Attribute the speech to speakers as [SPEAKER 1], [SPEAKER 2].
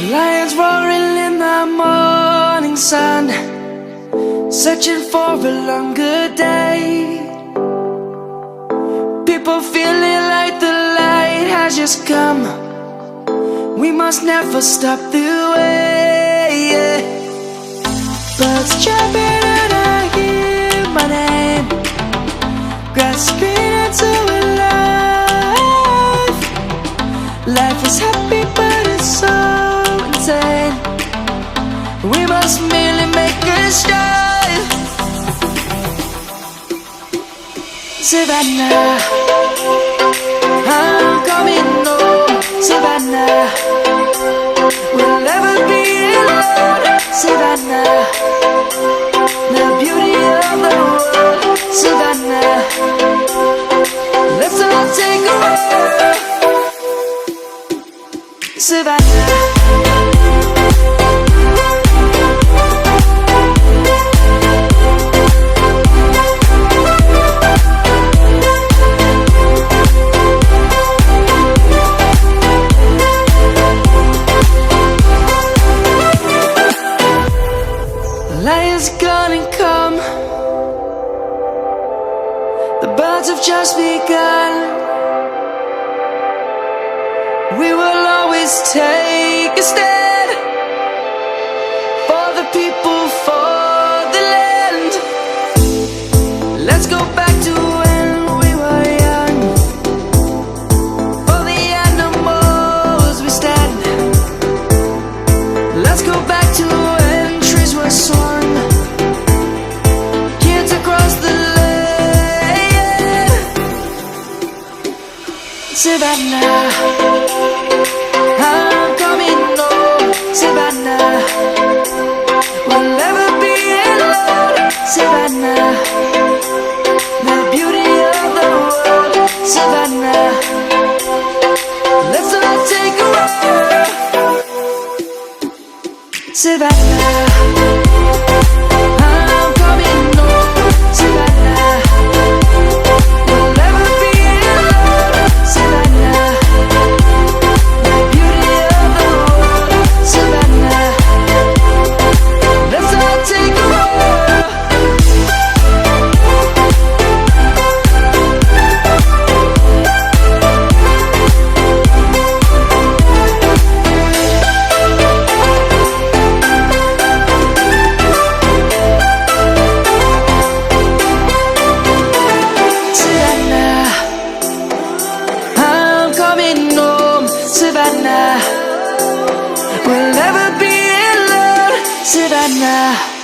[SPEAKER 1] Lions roaring in the morning sun, searching for a longer day. People feeling like the light has just come. We must never stop the way. Birds chirping and I hear my name, grasping into a life. Life is happy but it's so insane. We must merely make a start. Savannah, I'm coming home. Savannah, we'll never be alone. Savannah, the beauty of the world. Savannah, let's all take a walk. Savannah. Lion's gonna come. The birds have just begun. We will always take a stand for the people, for the land. Let's go back to when we were young. For the animals we stand. Let's go back to when trees were swung. Kids across the land. Savannah, I'm coming home. Savannah. I'm coming home, Savannah. We'll never be alone, Savannah. The beauty of the world, Savannah. Let's all take a walk. Savannah, we'll never be alone, Savannah.